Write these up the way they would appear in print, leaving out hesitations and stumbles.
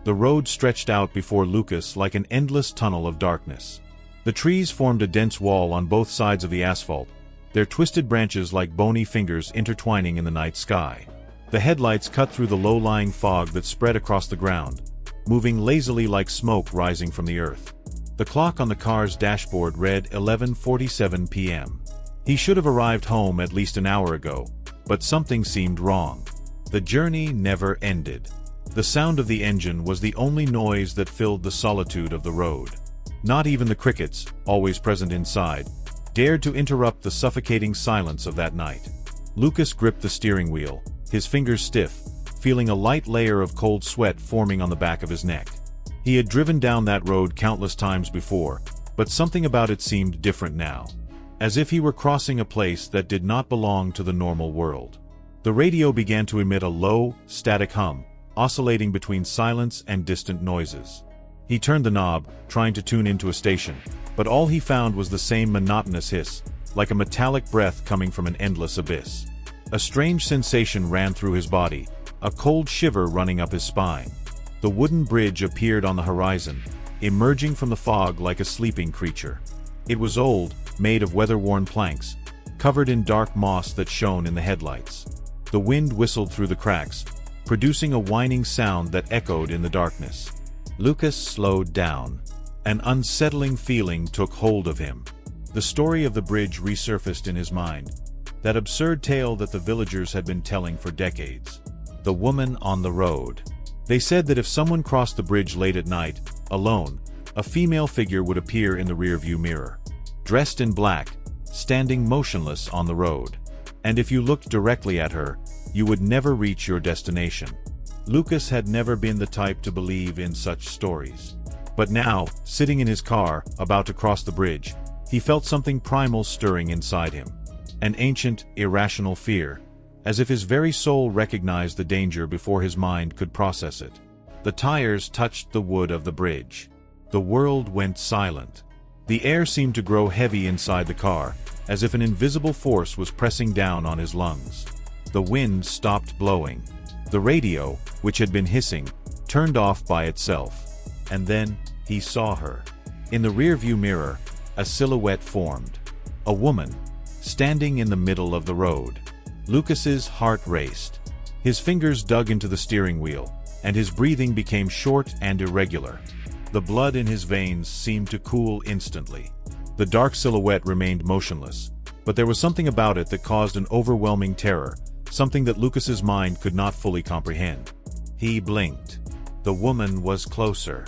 The road stretched out before Lucas like an endless tunnel of darkness. The trees formed a dense wall on both sides of the asphalt, their twisted branches like bony fingers intertwining in the night sky. The headlights cut through the low-lying fog that spread across the ground, moving lazily like smoke rising from the earth. The clock on the car's dashboard read 11:47 p.m. He should have arrived home at least an hour ago, but something seemed wrong. The journey never ended. The sound of the engine was the only noise that filled the solitude of the road. Not even the crickets, always present inside, dared to interrupt the suffocating silence of that night. Lucas gripped the steering wheel, his fingers stiff, feeling a light layer of cold sweat forming on the back of his neck. He had driven down that road countless times before, but something about it seemed different now. As if he were crossing a place that did not belong to the normal world. The radio began to emit a low, static hum, oscillating between silence and distant noises. He turned the knob, trying to tune into a station, but all he found was the same monotonous hiss, like a metallic breath coming from an endless abyss. A strange sensation ran through his body, a cold shiver running up his spine. The wooden bridge appeared on the horizon, emerging from the fog like a sleeping creature. It was old, made of weather-worn planks, covered in dark moss that shone in the headlights. The wind whistled through the cracks, producing a whining sound that echoed in the darkness. Lucas slowed down. An unsettling feeling took hold of him. The story of the bridge resurfaced in his mind, that absurd tale that the villagers had been telling for decades. The woman on the road. They said that if someone crossed the bridge late at night, alone, a female figure would appear in the rearview mirror, dressed in black, standing motionless on the road. And if you looked directly at her, you would never reach your destination. Lucas had never been the type to believe in such stories. But now, sitting in his car, about to cross the bridge, he felt something primal stirring inside him. An ancient, irrational fear, as if his very soul recognized the danger before his mind could process it. The tires touched the wood of the bridge. The world went silent. The air seemed to grow heavy inside the car, as if an invisible force was pressing down on his lungs. The wind stopped blowing. The radio, which had been hissing, turned off by itself. And then, he saw her. In the rearview mirror, a silhouette formed. A woman, standing in the middle of the road. Lucas's heart raced. His fingers dug into the steering wheel, and his breathing became short and irregular. The blood in his veins seemed to cool instantly. The dark silhouette remained motionless, but there was something about it that caused an overwhelming terror, something that Lucas's mind could not fully comprehend. He blinked. The woman was closer.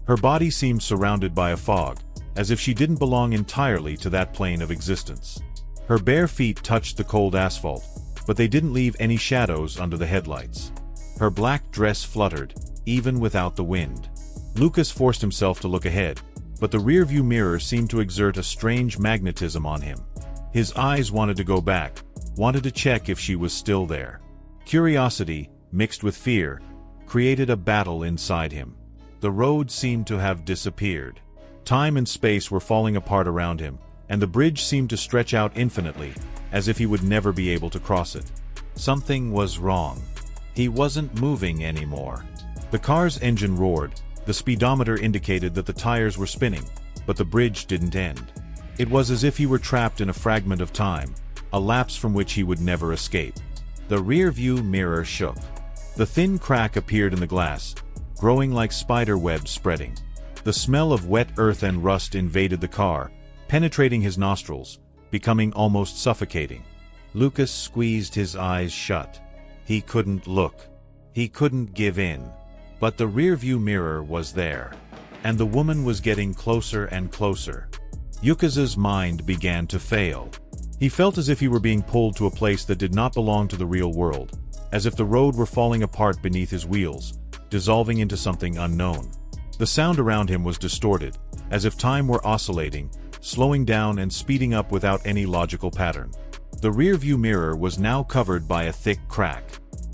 Her body seemed surrounded by a fog, as if she didn't belong entirely to that plane of existence. Her bare feet touched the cold asphalt, but they didn't leave any shadows under the headlights. Her black dress fluttered, even without the wind. Lucas forced himself to look ahead, but the rearview mirror seemed to exert a strange magnetism on him. His eyes wanted to go back, wanted to check if she was still there. Curiosity, mixed with fear, created a battle inside him. The road seemed to have disappeared. Time and space were falling apart around him, and the bridge seemed to stretch out infinitely, as if he would never be able to cross it. Something was wrong. He wasn't moving anymore. The car's engine roared, the speedometer indicated that the tires were spinning, but the bridge didn't end. It was as if he were trapped in a fragment of time, a lapse from which he would never escape. The rear-view mirror shook. The thin crack appeared in the glass, growing like spider webs spreading. The smell of wet earth and rust invaded the car, penetrating his nostrils, becoming almost suffocating. Lucas squeezed his eyes shut. He couldn't look. He couldn't give in. But the rearview mirror was there, and the woman was getting closer and closer. Lucas's mind began to fail. He felt as if he were being pulled to a place that did not belong to the real world, as if the road were falling apart beneath his wheels, dissolving into something unknown. The sound around him was distorted, as if time were oscillating, slowing down and speeding up without any logical pattern. The rearview mirror was now covered by a thick crack.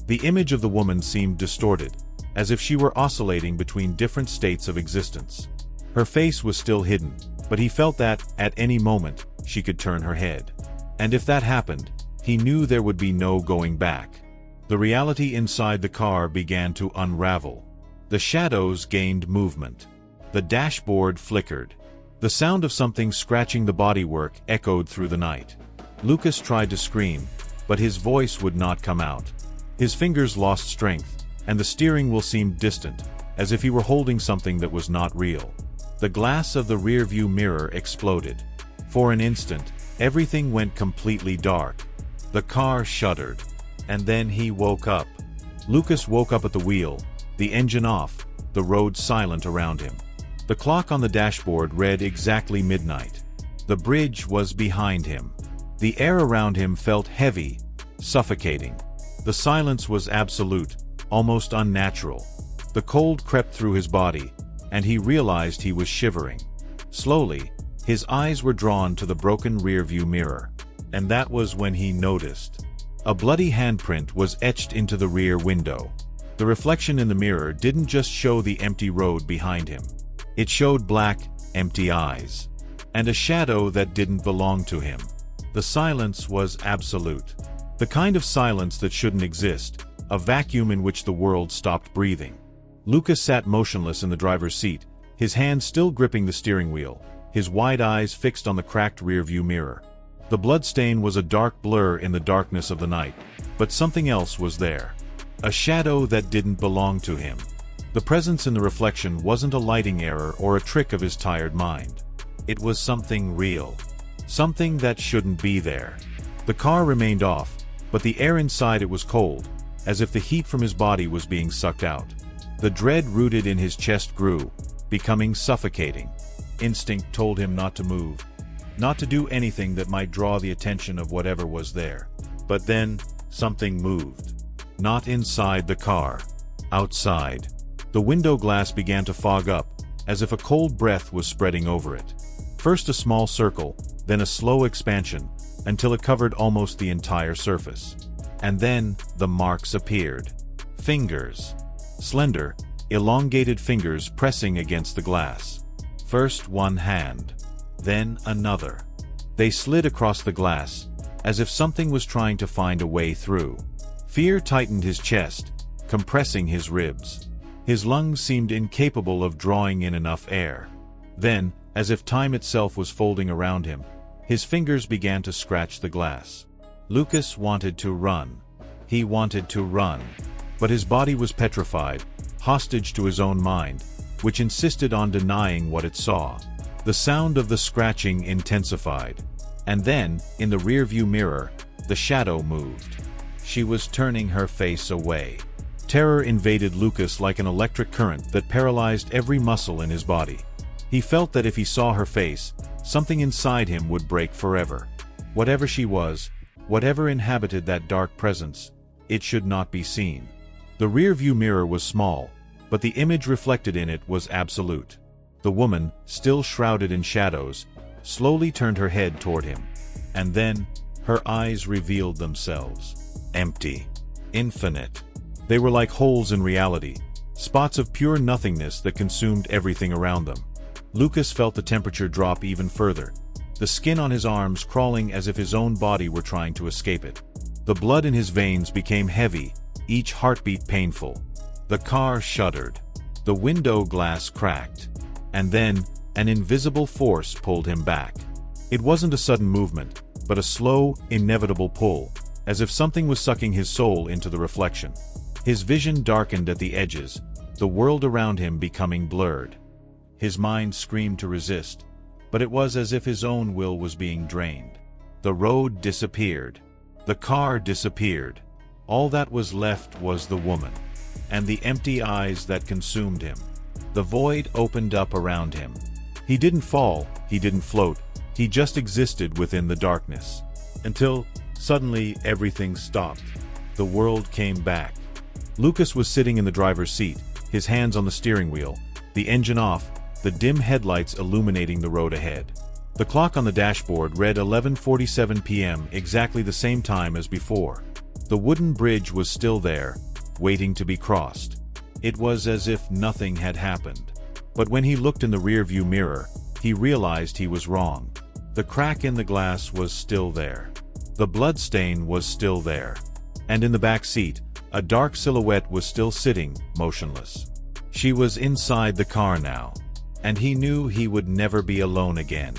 The image of the woman seemed distorted, as if she were oscillating between different states of existence. Her face was still hidden, but he felt that, at any moment, she could turn her head. And if that happened, he knew there would be no going back. The reality inside the car began to unravel. The shadows gained movement. The dashboard flickered. The sound of something scratching the bodywork echoed through the night. Lucas tried to scream, but his voice would not come out. His fingers lost strength, and the steering wheel seemed distant, as if he were holding something that was not real. The glass of the rearview mirror exploded. For an instant, everything went completely dark. The car shuddered. And then he woke up. Lucas woke up at the wheel, the engine off, the road silent around him. The clock on the dashboard read exactly midnight. The bridge was behind him. The air around him felt heavy, suffocating. The silence was absolute, almost unnatural. The cold crept through his body, and he realized he was shivering. Slowly, his eyes were drawn to the broken rearview mirror. And that was when he noticed. A bloody handprint was etched into the rear window. The reflection in the mirror didn't just show the empty road behind him. It showed black, empty eyes. And a shadow that didn't belong to him. The silence was absolute. The kind of silence that shouldn't exist, a vacuum in which the world stopped breathing. Lucas sat motionless in the driver's seat, his hand still gripping the steering wheel, his wide eyes fixed on the cracked rearview mirror. The bloodstain was a dark blur in the darkness of the night, but something else was there. A shadow that didn't belong to him. The presence in the reflection wasn't a lighting error or a trick of his tired mind. It was something real. Something that shouldn't be there. The car remained off, but the air inside it was cold, as if the heat from his body was being sucked out. The dread rooted in his chest grew, becoming suffocating. Instinct told him not to move. Not to do anything that might draw the attention of whatever was there. But then, something moved. Not inside the car. Outside. The window glass began to fog up, as if a cold breath was spreading over it. First a small circle, then a slow expansion, until it covered almost the entire surface. And then, the marks appeared. Fingers. Slender, elongated fingers pressing against the glass. First one hand. Then another. They slid across the glass, as if something was trying to find a way through. Fear tightened his chest, compressing his ribs. His lungs seemed incapable of drawing in enough air. Then, as if time itself was folding around him, his fingers began to scratch the glass. Lucas wanted to run. He wanted to run. But his body was petrified, hostage to his own mind, which insisted on denying what it saw. The sound of the scratching intensified. And then, in the rearview mirror, the shadow moved. She was turning her face away. Terror invaded Lucas like an electric current that paralyzed every muscle in his body. He felt that if he saw her face, something inside him would break forever. Whatever she was, whatever inhabited that dark presence, it should not be seen. The rearview mirror was small, but the image reflected in it was absolute. The woman, still shrouded in shadows, slowly turned her head toward him. And then, her eyes revealed themselves. Empty. Infinite. They were like holes in reality, spots of pure nothingness that consumed everything around them. Lucas felt the temperature drop even further, the skin on his arms crawling as if his own body were trying to escape it. The blood in his veins became heavy, each heartbeat painful. The car shuddered. The window glass cracked. And then, an invisible force pulled him back. It wasn't a sudden movement, but a slow, inevitable pull, as if something was sucking his soul into the reflection. His vision darkened at the edges, the world around him becoming blurred. His mind screamed to resist, but it was as if his own will was being drained. The road disappeared. The car disappeared. All that was left was the woman, and the empty eyes that consumed him. The void opened up around him. He didn't fall, he didn't float, he just existed within the darkness. Until, suddenly, everything stopped. The world came back. Lucas was sitting in the driver's seat, his hands on the steering wheel, the engine off, the dim headlights illuminating the road ahead. The clock on the dashboard read 11:47 p.m., exactly the same time as before. The wooden bridge was still there, waiting to be crossed. It was as if nothing had happened. But when he looked in the rearview mirror, he realized he was wrong. The crack in the glass was still there. The blood stain was still there. And in the back seat, a dark silhouette was still sitting, motionless. She was inside the car now, and he knew he would never be alone again.